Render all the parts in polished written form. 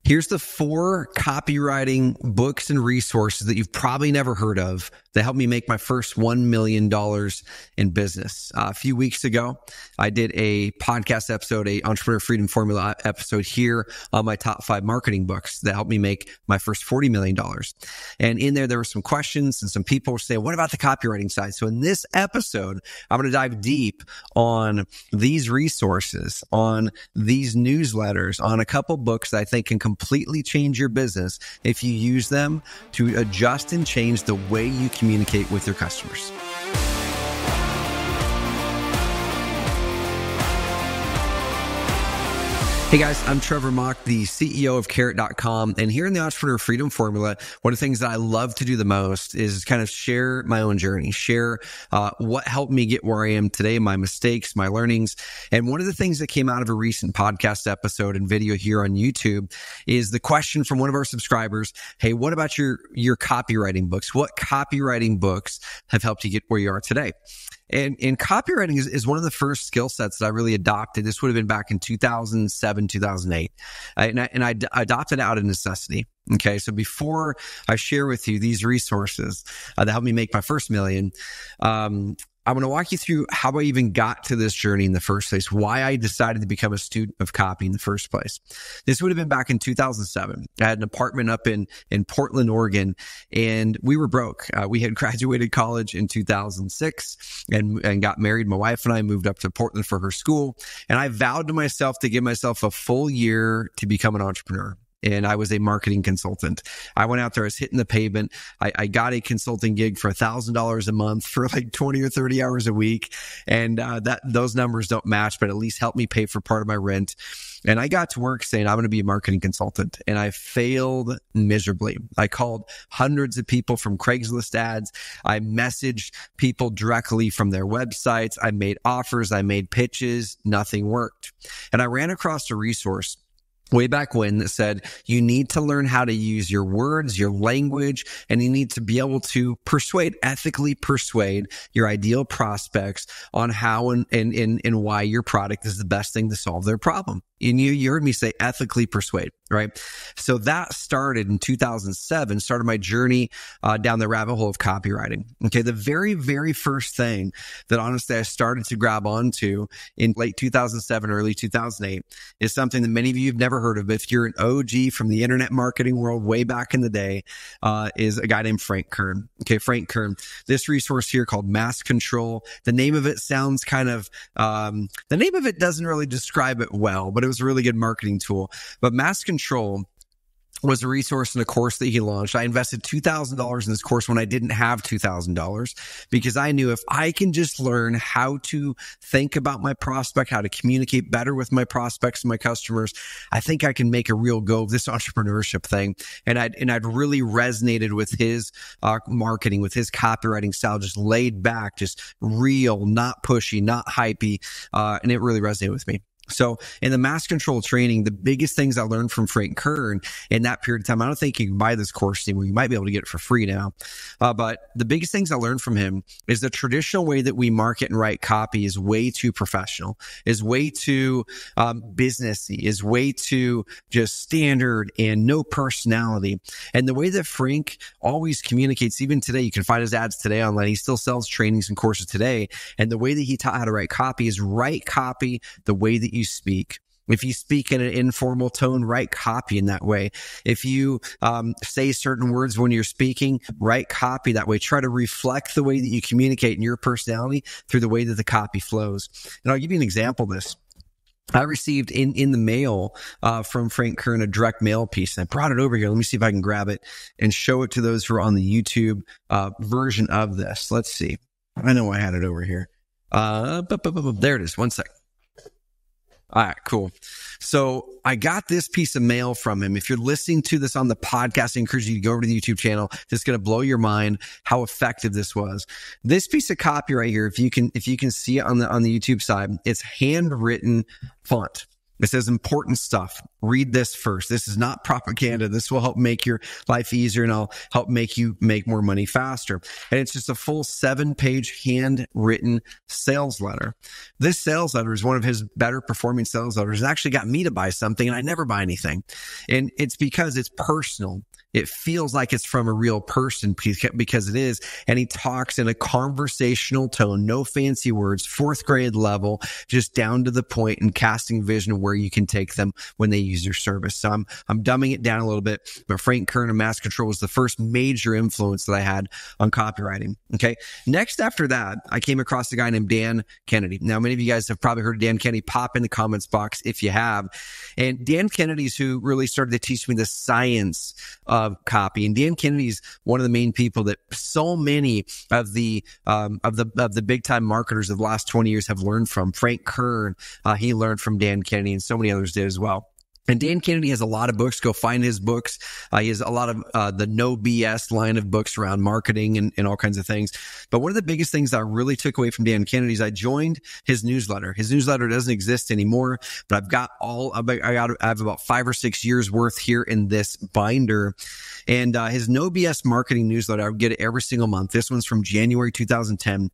Here's the 4 copywriting books and resources that you've probably never heard of that helped me make my first $1 million in business. A few weeks ago, I did a podcast episode, a Entrepreneur Freedom Formula episode here on my top 5 marketing books that helped me make my first $40 million. And in there were some questions and some people were saying, what about the copywriting side? So in this episode, I'm going to dive deep on these resources, on these newsletters, on a couple books that I think can completely change your business if you use them to adjust and change the way you communicate with your customers. Hey guys, I'm Trevor Mock, the CEO of Carrot.com. And here in the Entrepreneur Freedom Formula, one of the things that I love to do the most is kind of share my own journey, share what helped me get where I am today, my mistakes, my learnings. And one of the things that came out of a recent podcast episode and video here on YouTube is the question from one of our subscribers, hey, what about your copywriting books? What copywriting books have helped you get where you are today? And copywriting is one of the first skill sets that I really adopted. This would have been back in 2007, 2008. And I adopted it out of necessity. Okay. So before I share with you these resources that helped me make my first million, I want to walk you through how I even got to this journey in the first place, why I decided to become a student of copy in the first place. This would have been back in 2007. I had an apartment up in Portland, Oregon, and we were broke. We had graduated college in 2006 and got married. My wife and I moved up to Portland for her school, and I vowed to myself to give myself a full year to become an entrepreneur. And I was a marketing consultant. I went out there, I was hitting the pavement. I got a consulting gig for $1,000 a month for like 20 or 30 hours a week. And those numbers don't match, but at least helped me pay for part of my rent. And I got to work saying, I'm going to be a marketing consultant. And I failed miserably. I called hundreds of people from Craigslist ads. I messaged people directly from their websites. I made offers. I made pitches. Nothing worked. And I ran across a resource way back when that said you need to learn how to use your words, your language, and you need to be able to ethically persuade your ideal prospects on how and why your product is the best thing to solve their problem. And you heard me say ethically persuade, right? So that started in 2007, started my journey down the rabbit hole of copywriting. Okay. The very, very first thing that honestly I started to grab onto in late 2007, early 2008 is something that many of you have never heard of. But if you're an OG from the internet marketing world way back in the day, is a guy named Frank Kern. Okay. Frank Kern, this resource here called Mass Control. The name of it sounds kind of, the name of it doesn't really describe it well, but it was a really good marketing tool. But Mass Control was a resource and a course that he launched. I invested $2,000 in this course when I didn't have $2,000 because I knew if I can just learn how to think about my prospect, how to communicate better with my prospects and my customers, I think I can make a real go of this entrepreneurship thing. And I'd really resonated with his marketing, with his copywriting style, just laid back, just real, not pushy, not hypey. And it really resonated with me. So in the Mass Control training, the biggest things I learned from Frank Kern in that period of time, I don't think you can buy this course anymore. You might be able to get it for free now. But the biggest things I learned from him is the traditional way that we market and write copy is way too professional, is way too businessy, is way too just standard and no personality. And the way that Frank always communicates, even today, you can find his ads today online. He still sells trainings and courses today. And the way that he taught how to write copy is write copy the way that you speak. If you speak in an informal tone, write copy in that way. If you say certain words when you're speaking, write copy that way. Try to reflect the way that you communicate and your personality through the way that the copy flows. And I'll give you an example of this. I received in the mail from Frank Kern a direct mail piece. And I brought it over here. Let me see if I can grab it and show it to those who are on the YouTube version of this. Let's see. I know I had it over here. There it is. One second. All right, cool. So I got this piece of mail from him. If you're listening to this on the podcast, I encourage you to go over to the YouTube channel. This is going to blow your mind how effective this was. This piece of copy right here, if you can see it on the YouTube side, it's handwritten font. It says important stuff. Read this first. This is not propaganda. This will help make your life easier and I'll help make you make more money faster. And it's just a full 7-page handwritten sales letter. This sales letter is one of his better performing sales letters. It actually got me to buy something and I never buy anything. And it's because it's personal. It feels like it's from a real person because it is. And he talks in a conversational tone, no fancy words, 4th grade level, just down to the point and casting vision of where you can take them when they use your service. So I'm dumbing it down a little bit, but Frank Kern and Mass Control was the first major influence that I had on copywriting. Okay. Next after that, I came across a guy named Dan Kennedy. Now, many of you guys have probably heard of Dan Kennedy. Pop in the comments box if you have. And Dan Kennedy's who really started to teach me the science of copy. And Dan Kennedy's one of the main people that so many of the big time marketers of the last 20 years have learned from. Frank Kern, he learned from Dan Kennedy, and so many others did as well. And Dan Kennedy has a lot of books. Go find his books. He has a lot of the no BS line of books around marketing and all kinds of things. But one of the biggest things I really took away from Dan Kennedy is I joined his newsletter. His newsletter doesn't exist anymore, but I have about 5 or 6 years worth here in this binder. And his no BS marketing newsletter, I would get it every single month. This one's from January 2010,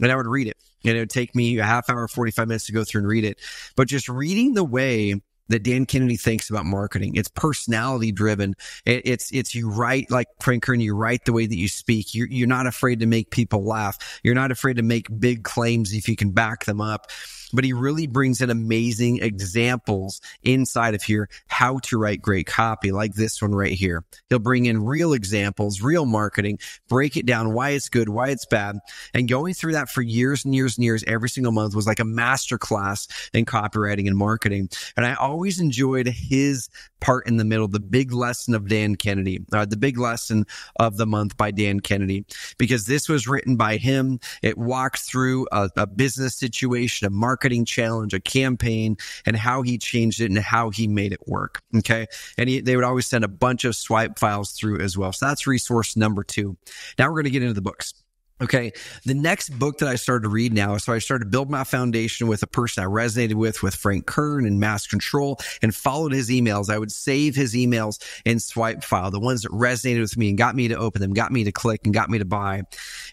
and I would read it. And it would take me a half hour, 45 minutes to go through and read it. But just reading the way that Dan Kennedy thinks about marketing. It's personality driven. It's you write like Frank Kern, you write the way that you speak. You're not afraid to make people laugh. You're not afraid to make big claims if you can back them up. But he really brings in amazing examples inside of here, how to write great copy, like this one right here. He'll bring in real examples, real marketing, break it down, why it's good, why it's bad. And going through that for years and years and years, every single month was like a masterclass in copywriting and marketing. And I always enjoyed his part in the middle, the big lesson of Dan Kennedy, the big lesson of the month by Dan Kennedy, because this was written by him. It walked through a business situation, a marketing challenge, a campaign, and how he changed it and how he made it work. Okay. And they would always send a bunch of swipe files through as well. So that's resource number 2. Now we're going to get into the books. Okay. The next book that I started to read now, so I started to build my foundation with a person I resonated with Frank Kern and Mass Control, and followed his emails. I would save his emails in swipe file, the ones that resonated with me and got me to open them, got me to click and got me to buy.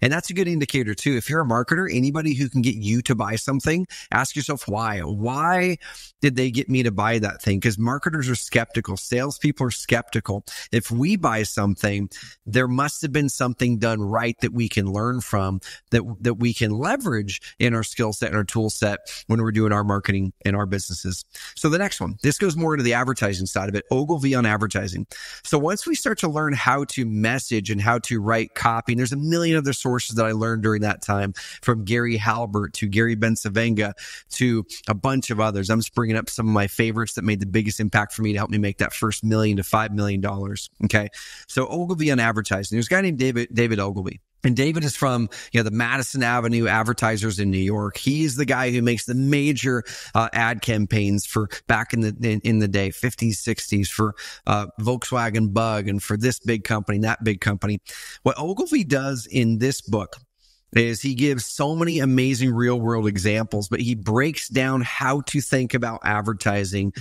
And that's a good indicator too. If you're a marketer, anybody who can get you to buy something, ask yourself why. Why did they get me to buy that thing? Because marketers are skeptical. Salespeople are skeptical. If we buy something, there must have been something done right that we can learn from, that we can leverage in our skill set and our tool set when we're doing our marketing in our businesses. So the next one, this goes more into the advertising side of it, Ogilvy on advertising. So once we start to learn how to message and how to write copy, and there's a million other sources that I learned during that time, from Gary Halbert to Gary Bensavenga to a bunch of others. I'm just bringing up some of my favorites that made the biggest impact for me to help me make that first $1 million to $5 million. Okay. So Ogilvy on advertising. There's a guy named David Ogilvy. And David is from, the Madison Avenue advertisers in New York. He's the guy who makes the major ad campaigns for back in the day, 50s, 60s, for Volkswagen Bug and for this big company, that big company. What Ogilvy does in this book is he gives so many amazing real world examples, but he breaks down how to think about advertising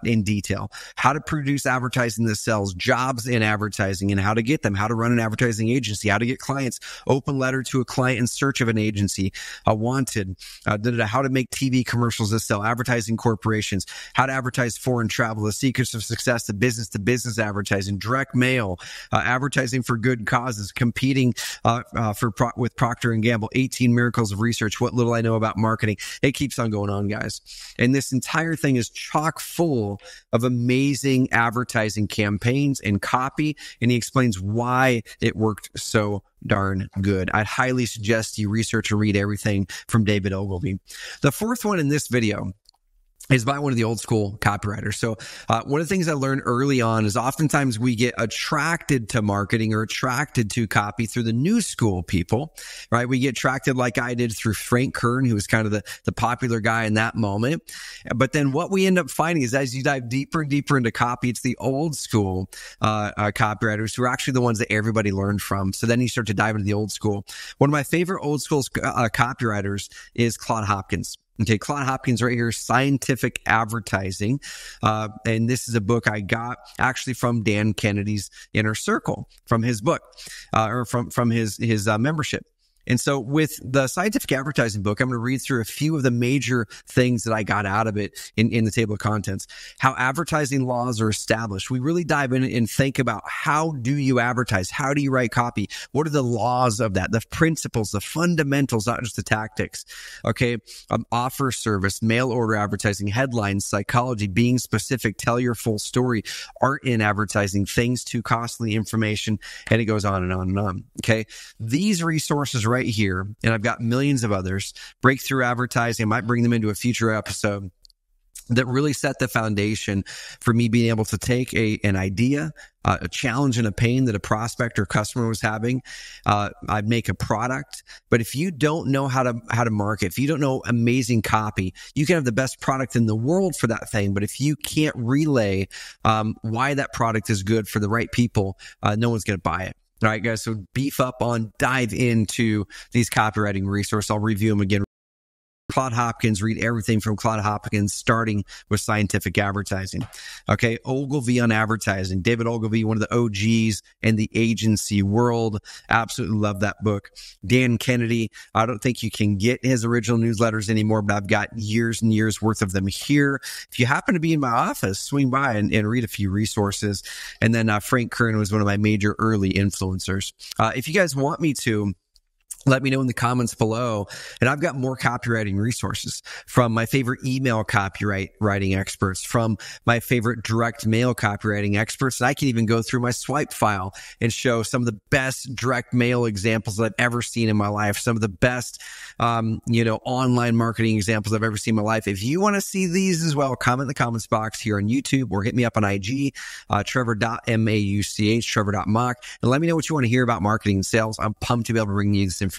in detail, how to produce advertising that sells, jobs in advertising and how to get them, how to run an advertising agency, how to get clients, open letter to a client in search of an agency, wanted, how to make TV commercials that sell, advertising corporations, how to advertise foreign travel, the secrets of success, the business advertising, direct mail, advertising for good causes, competing with Procter & Gamble, 18 miracles of research, what little I know about marketing. It keeps on going on, guys. And this entire thing is chock full of amazing advertising campaigns and copy. And he explains why it worked so darn good. I'd highly suggest you research and read everything from David Ogilvy. The fourth one in this video is by one of the old school copywriters. So one of the things I learned early on is oftentimes we get attracted to marketing or attracted to copy through the new school people, right? We get attracted like I did through Frank Kern, who was kind of the popular guy in that moment. But then what we end up finding is as you dive deeper and deeper into copy, it's the old school copywriters who are actually the ones that everybody learned from. So then you start to dive into the old school. One of my favorite old school copywriters is Claude Hopkins. Okay, Claude Hopkins right here, Scientific Advertising. And this is a book I got actually from Dan Kennedy's Inner Circle, from his book, or from his membership. And so with the scientific advertising book, I'm going to read through a few of the major things that I got out of it in the table of contents. How advertising laws are established. We really dive in and think about, how do you advertise? How do you write copy? What are the laws of that? The principles, the fundamentals, not just the tactics. Okay. Offer service, mail order advertising, headlines, psychology, being specific, tell your full story, art in advertising, things too costly, information, and it goes on and on and on. Okay. These resources right here, and I've got millions of others, breakthrough advertising, I might bring them into a future episode, that really set the foundation for me being able to take an idea, a challenge and a pain that a prospect or customer was having. I'd make a product, but if you don't know how to market, if you don't know amazing copy, you can have the best product in the world for that thing. But if you can't relay why that product is good for the right people, no one's going to buy it. All right, guys. So dive into these copywriting resources. I'll review them again. Claude Hopkins, read everything from Claude Hopkins, starting with scientific advertising. Okay. Ogilvy on advertising. David Ogilvy, one of the OGs in the agency world. Absolutely love that book. Dan Kennedy. I don't think you can get his original newsletters anymore, but I've got years and years worth of them here. If you happen to be in my office, swing by and read a few resources. And then Frank Kern was one of my major early influencers. If you guys want me to, let me know in the comments below. And I've got more copywriting resources, from my favorite email copywriting experts, from my favorite direct mail copywriting experts. And I can even go through my swipe file and show some of the best direct mail examples that I've ever seen in my life. Some of the best, online marketing examples I've ever seen in my life. If you want to see these as well, comment in the comments box here on YouTube, or hit me up on IG, Trevor.Mauch, Trevor.Mock, and let me know what you want to hear about marketing and sales. I'm pumped to be able to bring you this information.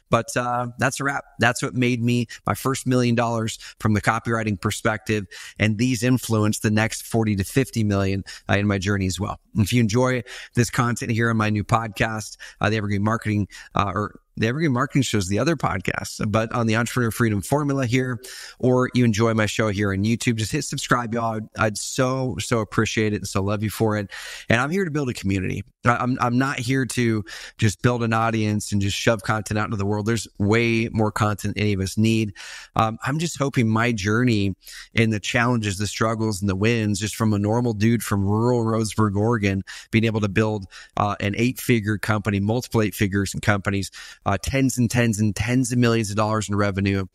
But that's a wrap. That's what made me my first $1 million from the copywriting perspective, and these influence the next 40 to 50 million in my journey as well. And if you enjoy this content here on my new podcast, the Evergreen Marketing the Evergreen Marketing Show is the other podcast, but on the Entrepreneur Freedom Formula here, or you enjoy my show here on YouTube, just hit subscribe, y'all. I'd so appreciate it, and so love you for it. And I'm here to build a community. I'm not here to just build an audience and just shove content out into the world. There's way more content any of us need. I'm just hoping my journey and the challenges, the struggles, and the wins, just from a normal dude from rural Roseburg, Oregon, being able to build an 8-figure company, multiple 8 figures in companies, tens and tens of millions of dollars in revenue,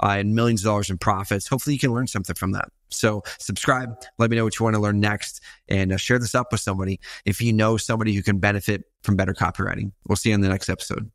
and millions of dollars in profits. Hopefully you can learn something from that. So subscribe, let me know what you want to learn next, and share this up with somebody if you know somebody who can benefit from better copywriting. We'll see you in the next episode.